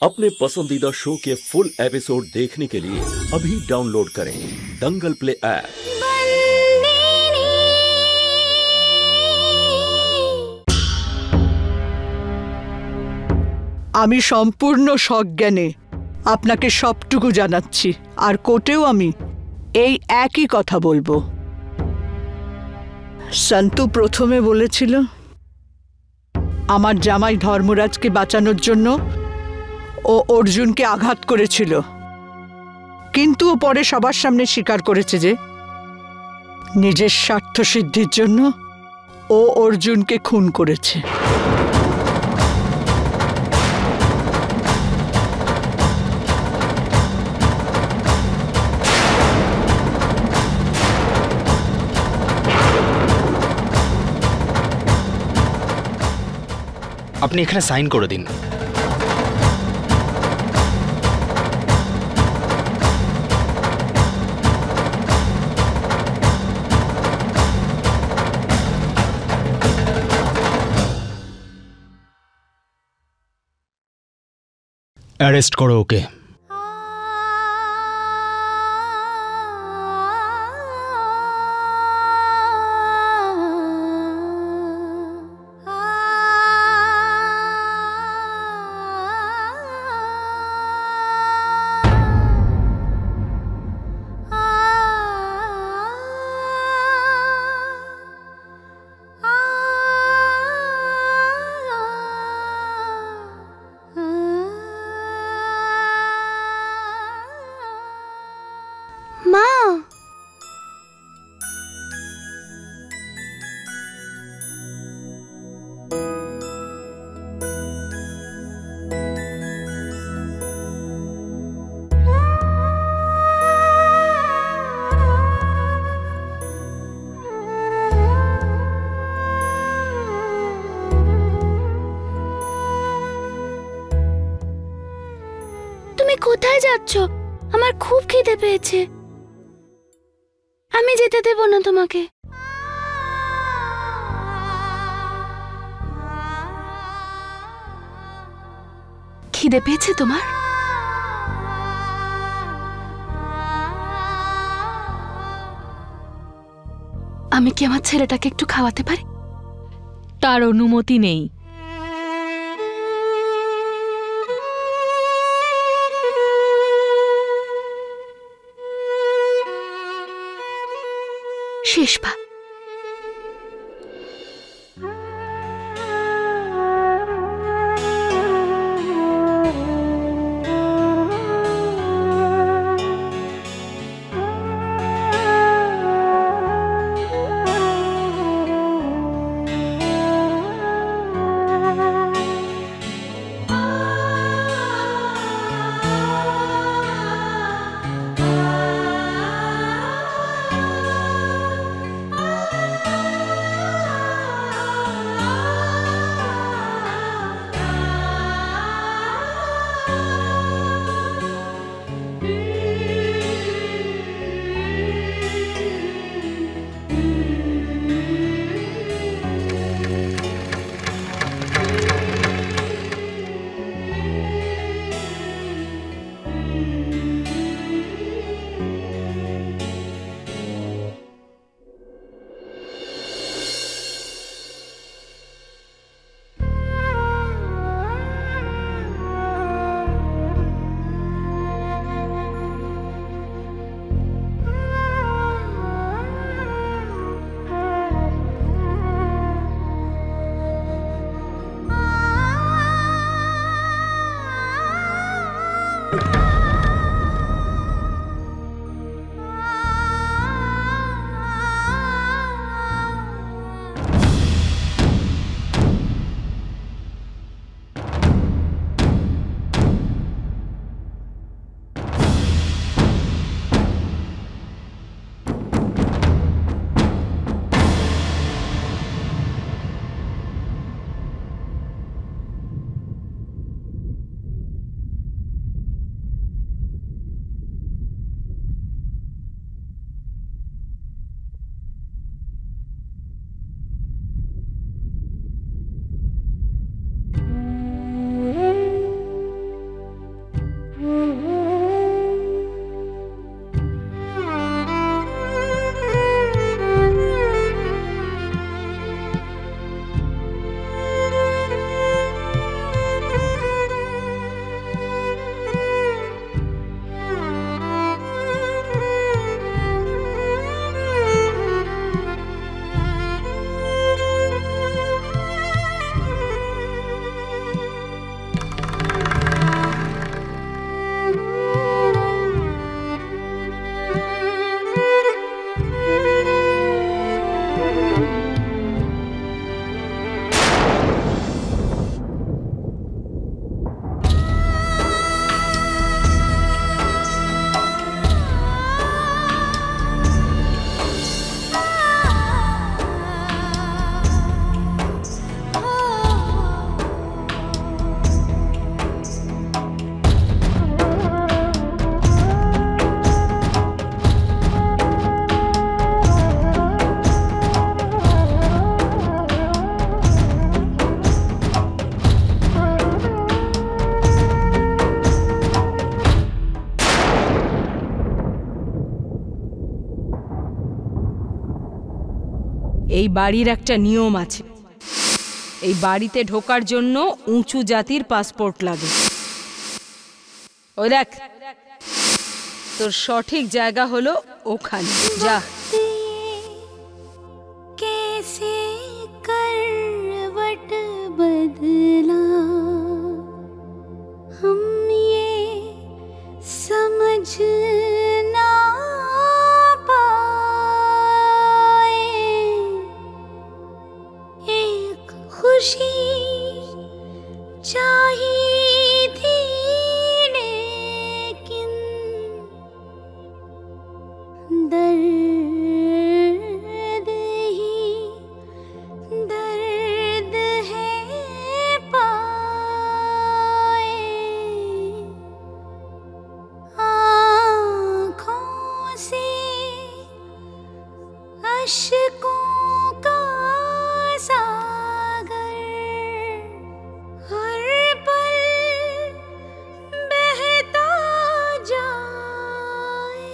अपने पसंदीदा शो के फुल एपिसोड देखने के लिए अभी डाउनलोड करें दंगल प्ले ऐप। আমি সম্পূর্ণ সজ্ঞানে আপনাকে সবটুকু জানাচ্ছি, আর কোর্টেও আমি এই একই কথা বলবো। সন্তু প্রথমে বলেছিল আমার জামাই ধর্মরাজকে বাঁচানোর জন্য ও অর্জুনকে আঘাত করেছিল, কিন্তু ও পরে সবার সামনে স্বীকার করেছে যে নিজের স্বার্থ সিদ্ধির জন্য ও অর্জুনকে খুন করেছে। আপনি এখানে সাইন করে দিন। অ্যারেস্ট করো ওকে। কোথায় যাচ্ছ? আমার খুব খিদে পেয়েছে, আমি যেতে দেব না তোমাকে। খিদে পেয়েছে তোমার? আমি কি আমার ছেলেটাকে একটু খাওয়াতে পারি? তার অনুমতি নেই। শেষবা, এই বাড়ির একটা নিয়ম আছে, এই বাড়িতে ঢোকার জন্য উঁচু জাতির পাসপোর্ট লাগে। ওই দেখ, তোর সঠিক জায়গা হলো ওখানে, যা। कैसे करवट बदला हम ये समझ ना पाए, एक खुशी चाहिए थी लेकिन दर्द ही दर्द है पाए, आँखों से अश्कों का सागर हर पल बहता जाए।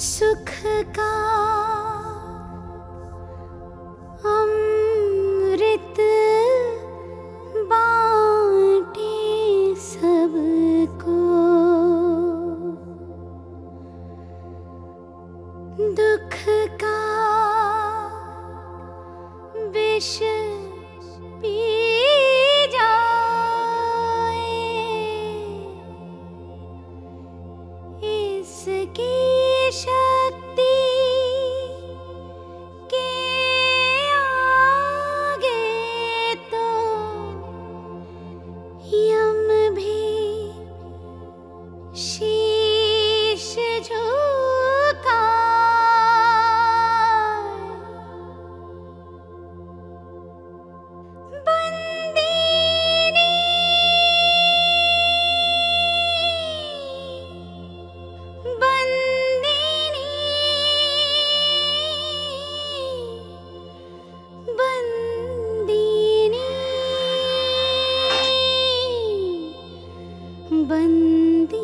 सुख का अमृत बांटे सबको, दुख का विष पी जाए, इसकी शक्ति के आगे तो यम भी शीश झुकाए। बंदीनी बंदीनी बंदीनी बंदीनी।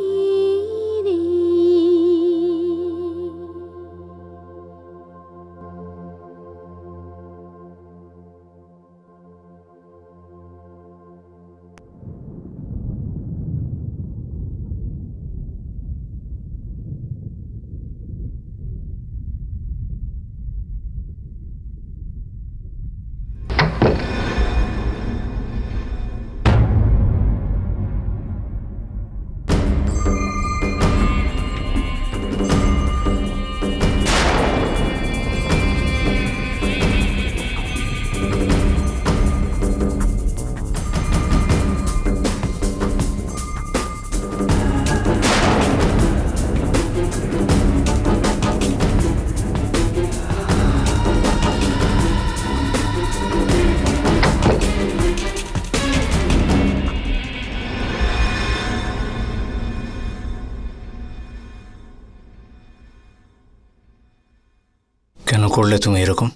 কেন করলে তুমি এরকম?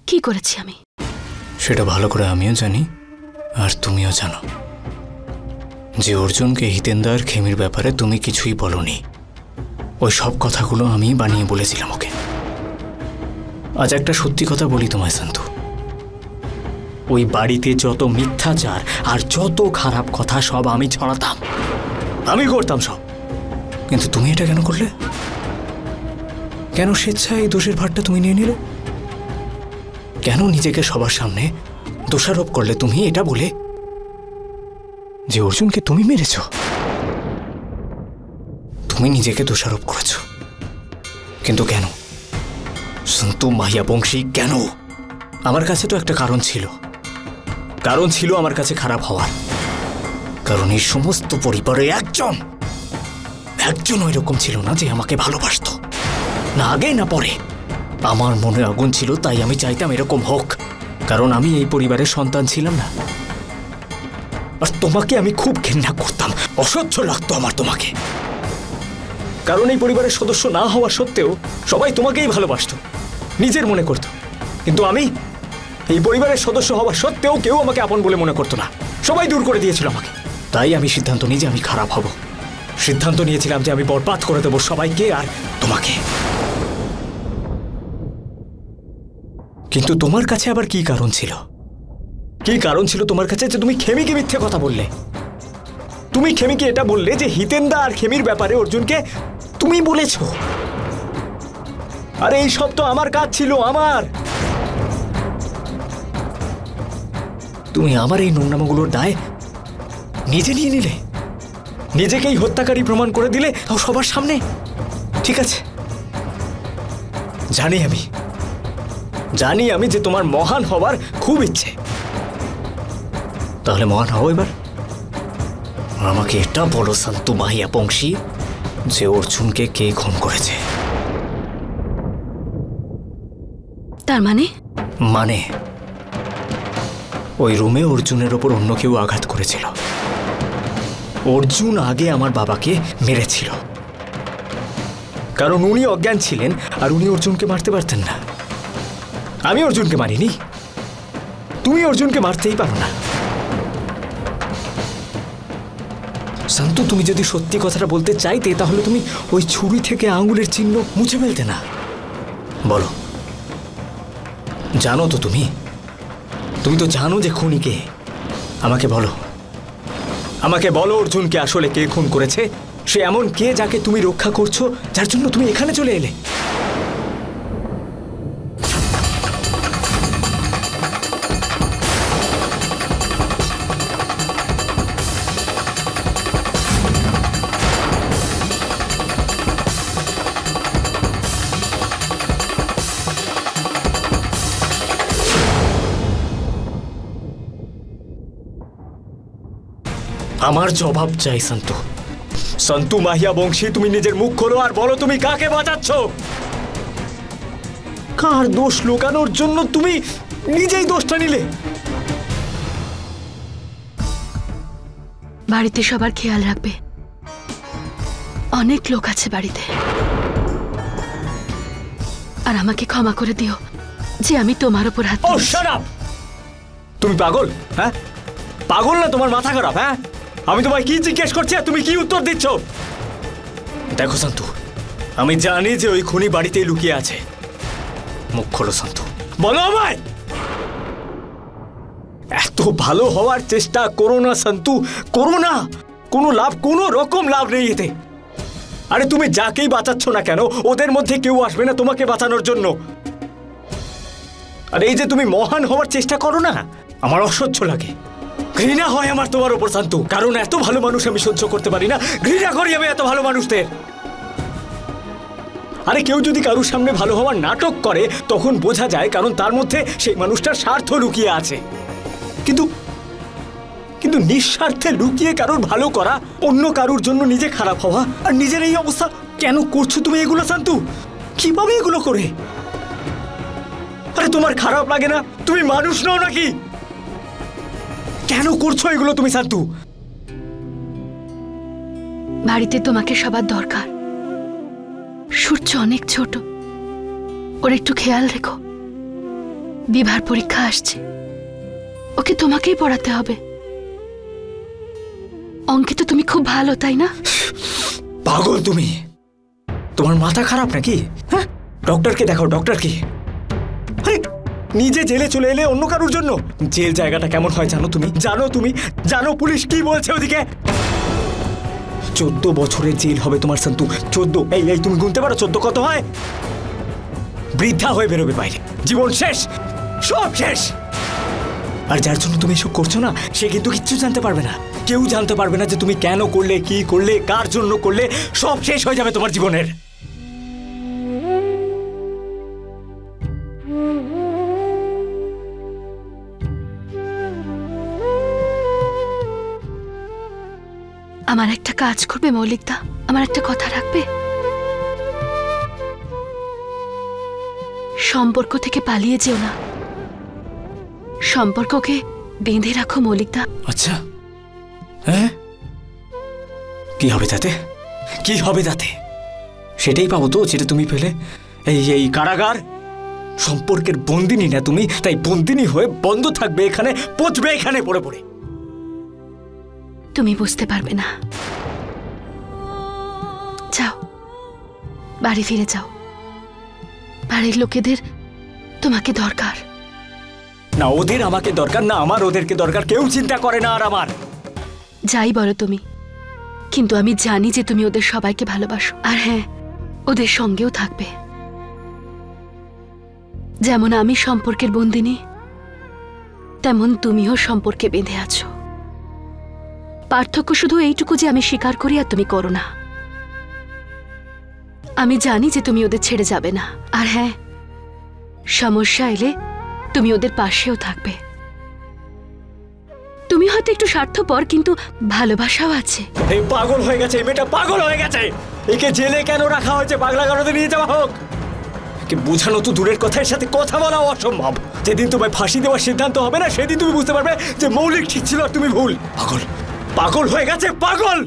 কি করেছি আমি? সেটা ভালো করে আমিও জানি আর তুমিও জানো যে অর্জুনকে হিতেন্দার খেমির ব্যাপারে তুমি কিছুই বলনি। ওই সব কথাগুলো আমি বানিয়ে বলেছিলাম ওকে। আজ একটা সত্যি কথা বলি তোমায় শান্তু, ওই বাড়িতে যত মিথ্যাচার আর যত খারাপ কথা সব আমি ছড়াতাম, আমি করতাম সব। কিন্তু তুমি এটা কেন করলে? কেন স্বেচ্ছায় এই দোষের ভারটা তুমি নিয়ে নিলে? কেন নিজেকে সবার সামনে দোষারোপ করলে তুমি এটা বলে যে অর্জুনকে তুমি মেরেছ? তুমি নিজেকে দোষারোপ করেছ, কিন্তু কেন সন্তু মাহিয়া বংশী? কেন? আমার কাছে তো একটা কারণ ছিল, কারণ ছিল আমার কাছে খারাপ হওয়ার। কারণ এই সমস্ত পরিবারে একজন ওই রকম ছিল না যে আমাকে ভালোবাসত, না আগে না পরে। আমার মনে আগুন ছিল, তাই আমি চাইতাম এরকম হোক, কারণ আমি এই পরিবারের সন্তান ছিলাম না। আর তোমাকে আমি খুব ঘৃণা করতাম, অসহ্য লাগতো আমার তোমাকে। কারণ এই পরিবারের সদস্য না হওয়া সত্ত্বেও সবাই তোমাকেই ভালোবাসতো, নিজের মনে করতো। কিন্তু আমি এই পরিবারের সদস্য হওয়া সত্ত্বেও কেউ আমাকে আপন বলে মনে করতো না, সবাই দূর করে দিয়েছিল আমাকে। তাই আমি সিদ্ধান্ত নিই যে আমি খারাপ হব। সিদ্ধান্ত নিয়েছিলাম যে আমি বরবাদ করে দেবো সবাইকে আর তোমাকে। কিন্তু তোমার কাছে আবার কি কারণ ছিল? কি কারণ ছিল তোমার কাছে যে তুমি খেমিকে মিথ্যে কথা বললে? তুমি খেমিকে এটা বললে যে হিতেন্দা আর খেমির ব্যাপারে অর্জুনকে তুমি বলেছ। আরে এই সব তো আমার কাজ ছিল, আমার। তুমি আমার এই নোংরামোগুলোর দায় নিজে নিয়ে নিলে, নিজেকেই হত্যাকারী প্রমাণ করে দিলে, তাও সবার সামনে। ঠিক আছে, জানি আমি যে তোমার মহান হওয়ার খুব ইচ্ছে। তাহলে মহান হও এবার। আমাকে এটা বলো সন্তু মাহিয়া বংশী, যে অর্জুনকে কে খুন করেছে? তার মানে ওই রুমে অর্জুনের ওপর অন্য কেউ আঘাত করেছিল। অর্জুন আগে আমার বাবাকে মেরেছিল, কারণ উনি অজ্ঞান ছিলেন আর উনি অর্জুনকে মারতে পারতেন না। আমি অর্জুনকে মারিনি, তুমি অর্জুনকে মারতেই পারো না। শান্তু, তুমি যদি সত্যি কথাটা বলতে চাইতে তাহলে তুমি ওই ছুরি থেকে আঙুলের চিহ্ন মুছে ফেলতে না। বলো, জানো তো তুমি তো জানো যে খুনি কে। আমাকে বলো অর্জুনকে আসলে কে খুন করেছে? সে এমন কে যাকে তুমি রক্ষা করছো, যার জন্য তুমি এখানে চলে এলে? আমার জবাব চাই সন্তু মাহিয়া বংশী। তুমি নিজের মুখ খোলো আর বলো তুমি কাকে বাঁচাচ্ছ। কার দোষ লুকানোর জন্য তুমি নিজেই দোষটা নিলে? বাড়িতে সবার খেয়াল রাখবে, অনেক লোক আছে বাড়িতে। আর আমাকে ক্ষমা করে দিও যে আমি তোমার উপর হাত তুলেছি। Shut up! তুমি পাগল? হ্যাঁ, পাগল না তোমার মাথা খারাপ? হ্যাঁ, আমি তোমায় কি জিজ্ঞেস করছি আর তুমি কি উত্তর দিচ্ছ? দেখো সন্তু, আমি জানি যে ওই খুনি বাড়িতেই লুকিয়ে আছে। মুখ খোলো সন্তু, বলো আমায়। এত ভালো হওয়ার চেষ্টা করো না সন্তু, করো না। কোনো রকম লাভ নেই এতে। আরে তুমি যাকেই বাঁচাচ্ছ না কেন, ওদের মধ্যে কেউ আসবে না তোমাকে বাঁচানোর জন্য। আর এই যে তুমি মহান হওয়ার চেষ্টা করো না, আমার অসহ্য লাগে, ঘৃণা হয় আমার তোমার উপর শান্তু। কারণ এত ভালো মানুষ আমি সহ্য করতে পারি না, ঘৃণা করি আমি এত ভালো মানুষদের। আরে কেউ যদি কারোর সামনে ভালো হওয়ার নাটক করে তখন বোঝা যায়, কারণ তার মধ্যে সেই মানুষটার স্বার্থ লুকিয়ে আছে। কিন্তু নিঃস্বার্থে লুকিয়ে কারোর ভালো করা, অন্য কারোর জন্য নিজে খারাপ হওয়া, আর নিজের এই অবস্থা কেন করছো তুমি এগুলো শান্তু? কিভাবে এগুলো করে? আরে তোমার খারাপ লাগে না? তুমি মানুষ নও নাকি? কেন করছো এগুলো তুমি শান্তু? বাড়িতে তোমাকে সবার দরকার। সূর্য অনেক ছোট, ওর একটু খেয়াল রেখো। বিভার পরীক্ষা আসছে, ওকে তোমাকেই পড়াতে হবে। অঙ্কে তো তুমি খুব ভালো, তাই না? পাগল তুমি, তোমার মাথা খারাপ নাকি? হ্যাঁ, ডক্টরকে দেখাও, ডক্টরকে। আরে নিজে জেলে চলে এলে অন্য কারোর জন্য। জেল জায়গাটা কেমন হয় জানো তুমি? জানো পুলিশ কি বলছে ওদিকে? 14 বছরের জেল হবে তোমার শান্তু। 14। এই তুমি গুনতে পারো 14 কত হয়? বৃদ্ধা হয়ে বেরোবে বাইরে, জীবন শেষ, সব শেষ। আর যার জন্য তুমি এসব করছো না, সে কিন্তু কিচ্ছু জানতে পারবে না। কেউ জানতে পারবে না যে তুমি কেন করলে, কি করলে, কার জন্য করলে। সব শেষ হয়ে যাবে তোমার জীবনের। আমার একটা কাজ করবে মৌলিকদা, আমার একটা কথা রাখবে। সম্পর্ক থেকে পালিয়ে যেও না, সম্পর্ককে বেঁধে রাখো মৌলিকদা। আচ্ছা, হ্যাঁ, কি হবে তাতে? কি হবে তাতে? সেটাই পাবো তো যেটা তুমি পেলে। এই এই কারাগার সম্পর্কের বন্দিনী না তুমি, তাই বন্দিনী হয়ে বন্ধ থাকবে এখানে, পচবে এখানে পড়ে পড়ে। তুমি বুঝতে পারবে না। যাও, বাড়ি ফিরে যাও। বাড়ির লোকেদের তোমাকে দরকার। না ওদের আমাকে দরকার, না আমার ওদেরকে দরকার। কেউ চিন্তা করে না আর আমার। যাই বলো তুমি, কিন্তু আমি জানি যে তুমি ওদের সবাইকে ভালোবাসো। আর হ্যাঁ, ওদের সঙ্গেও থাকবে। যেমন আমি সম্পর্কের বন্দিনী, তেমন তুমিও সম্পর্কে বেঁধে আছো। পার্থক্য শুধু এইটুকু যে আমি স্বীকার করি আর তুমি করো না। আমি জানি যে তুমি ওদের ছেড়ে যাবে না। আর হ্যাঁ, সমস্যা এলে তুমি ওদের পাশেও থাকবে। তুমি হয়তো একটু স্বার্থপর, কিন্তু ভালোবাসাও আছে। এই পাগল হয়ে গেছে, এই মেয়েটা পাগল হয়ে গেছে। একে জেলে কেন রাখা হয়েছে? পাগলা গারদে নিয়ে যাওয়া হোক। একে বোঝানো তো দূরের কথা, এর সাথে কথা বলাও অসম্ভব। যেদিন তোমায় ফাঁসি দেওয়ার সিদ্ধান্ত হবে না, সেদিন তুমি বুঝতে পারবে যে মৌলিক ঠিক ছিল আর তুমি ভুল। পাগল, পাগল হয়ে গেছে, পাগল।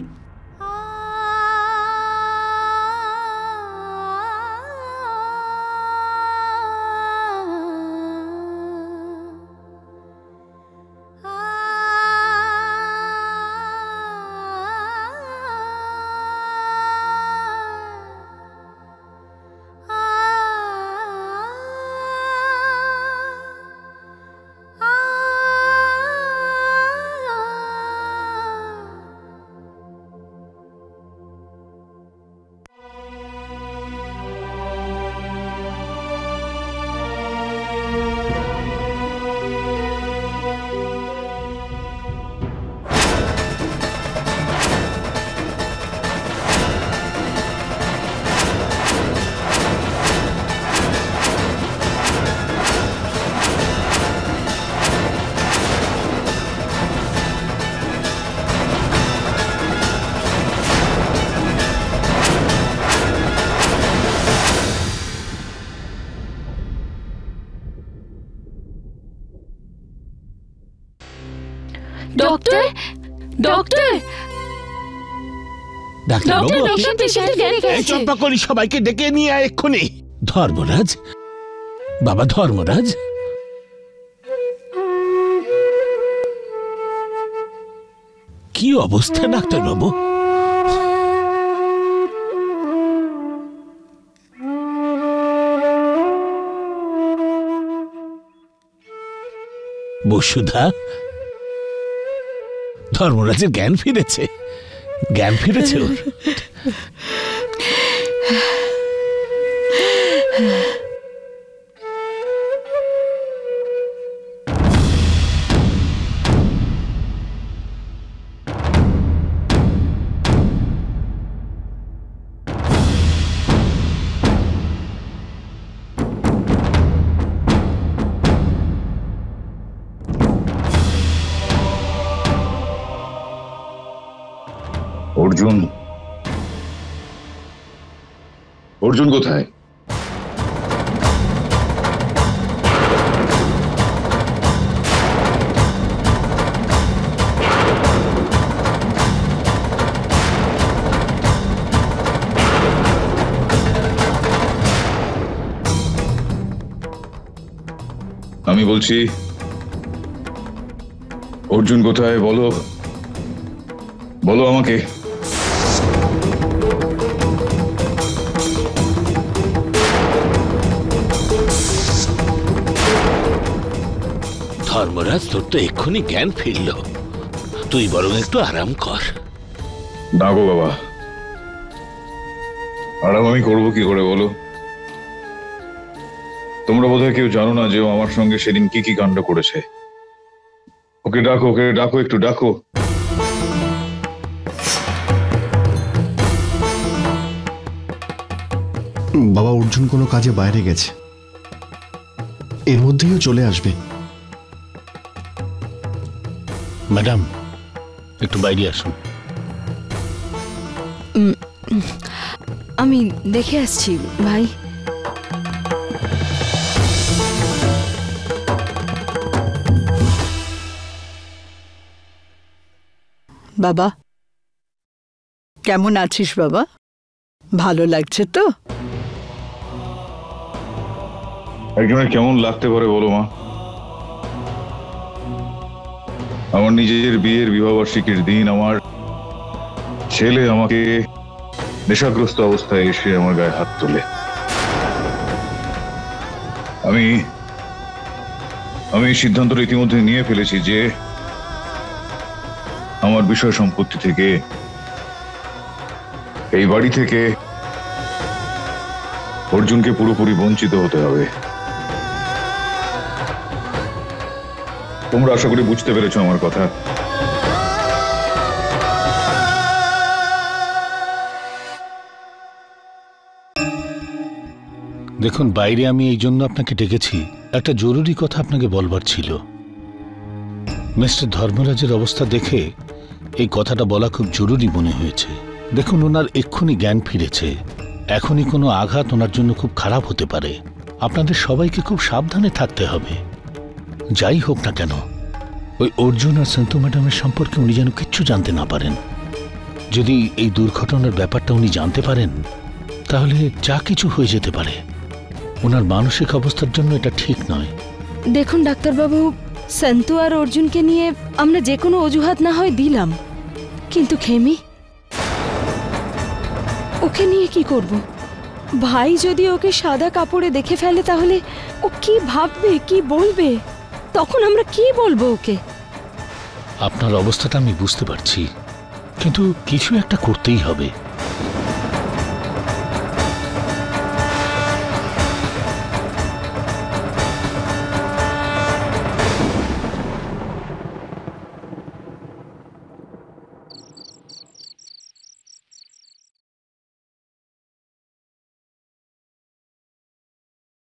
ডক্টর, ডক্টর, ডাক্তারবাবু, পেশেন্টের জ্ঞান এই ফিরেছে। চম্পা করি সবাইকে ডেকে নিয়ে আয় এক্ষুনি। ধর্মরাজ, বাবা ধর্মরাজ, কি অবস্থা ডাক্তারবাবু? বসুধা, ধর্মরাজের জ্ঞান ফিরেছে, জ্ঞান ফিরেছে ওর। অর্জুন, অর্জুন কোথায়? আমি বলছি অর্জুন কোথায়? বলো, বলো আমাকে। ধর্মরাজ, তোর তো এক্ষুনি জ্ঞান ফিরল, তুই বরং একটু আরাম কর। না গো বাবা, আরাম আমি করবো কি করে বলো? তোমরা বোধহয় কেউ জানো না যে ও আমার সঙ্গে সেদিন কি কি কাণ্ড করেছে। ওকে ডাকো, ওকে ডাকো, একটু ডাকো। বাবা, অর্জুন কোনো কাজে বাইরে গেছে, এর মধ্যেই চলে আসবে। ম্যাডাম, একটু বাইরে আসুন। আমি দেখে আসছি ভাই। বাবা, কেমন আছিস বাবা? ভালো লাগছে তো? একজনের কেমন লাগতে পারে বলো মা? আমার নিজের বিয়ের বিবাহবার্ষিকীর দিন আমার ছেলে আমাকে নেশাগ্রস্ত অবস্থায় এসে আমার গায়ে হাত তোলে। আমি সিদ্ধান্তটা ইতিমধ্যে নিয়ে ফেলেছি যে আমার বিষয় সম্পত্তি থেকে, এই বাড়ি থেকে অর্জুনকে পুরোপুরি বঞ্চিত হতে হবে। তোমরা আশা করি বুঝতে পেরেছো আমার কথা। দেখুন, বাইরে আমি এই জন্য আপনাকে ডেকেছি, একটা জরুরি কথা আপনাকে বলবার ছিল। মিস্টার ধর্মরাজের অবস্থা দেখে এই কথাটা বলা খুব জরুরি মনে হয়েছে। দেখুন, ওনার এক্ষুনি জ্ঞান ফিরেছে। এখনই কোনো আঘাত ওনার জন্য খুব খারাপ হতে পারে। আপনাদের সবাইকে খুব সাবধানে থাকতে হবে। যাই হোক না কেন, ওই অর্জুন আর সন্তু ম্যাডামের সম্পর্কে উনি যেন কিচ্ছু জানতে না পারেন। যদি এই দুর্ঘটনার ব্যাপারটা উনি জানতে পারেন, তাহলে যা কিছু হয়ে যেতে পারে। ওনার মানসিক অবস্থার জন্য এটা ঠিক নয়। দেখুন ডাক্তারবাবু, সন্তু আর অর্জুনকে নিয়ে আমরা যে কোনো অজুহাত না হয় দিলাম, কিন্তু খেমি, ওকে নিয়ে কি করব? ভাই যদি ওকে সাদা কাপড়ে দেখে ফেলে তাহলে ও কি ভাববে, কি বলবে? তখন আমরা কি বলবো ওকে? আপনার অবস্থাটা আমি বুঝতে পারছি, কিন্তু কিছু একটা করতেই হবে।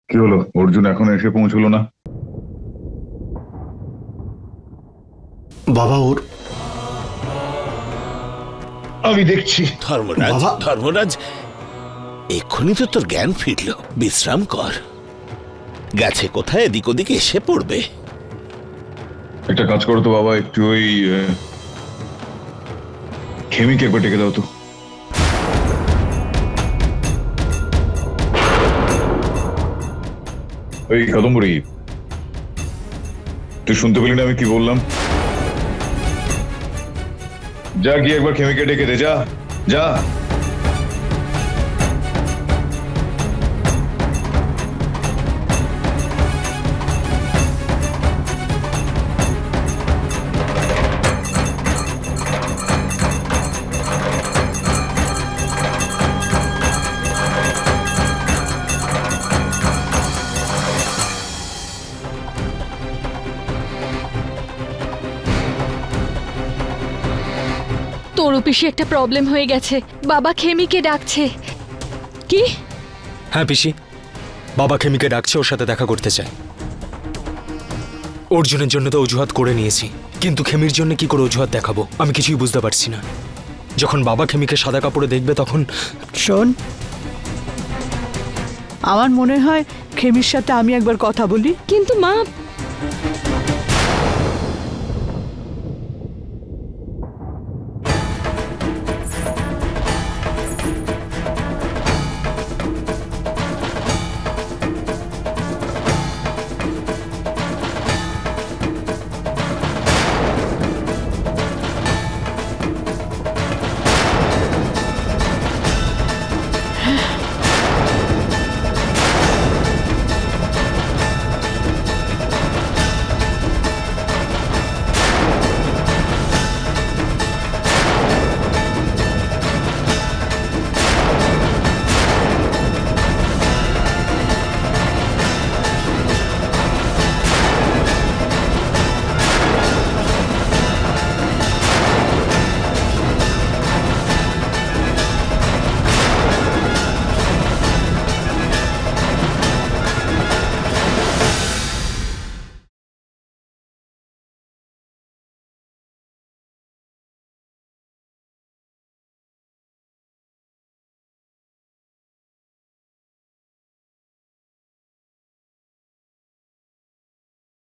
কি হলো, অর্জুন এখনো এসে পৌঁছলো না? বাবা, ওর আমি দেখছি। ধর্মরাজ, এক্ষুনি তো তোর জ্ঞান ফিরল, বিশ্রাম কর। গেছে কোথায়, এদিক ওদিকে এসে পড়বে। একটা কাজ করো তো বাবা, একটু ওই খেমিকে একবার ডেকে দাও তো। ওই কাদম্বরী, তুই শুনতে পেলি না আমি কি বললাম? যা গিয়ে একবার খেমিকে ডেকে দে, যা যা। তোর পিসি একটা প্রবলেম হয়ে গেছে, বাবা খেমিকে ডাকছে। কি? হ্যাঁ পিসি, বাবা খেমিকে ডাকছে, ওর সাথে দেখা করতে চায়। অর্জুনের জন্য তো অজুহাত করে নিয়েছি, কিন্তু খেমির জন্য কি করে অজুহাত দেখাবো আমি কিছুই বুঝতে পারছি না। যখন বাবা খেমিকে সাদা কাপড়ে দেখবে তখন। শোন, আমার মনে হয় খেমির সাথে আমি একবার কথা বলি। কিন্তু মা,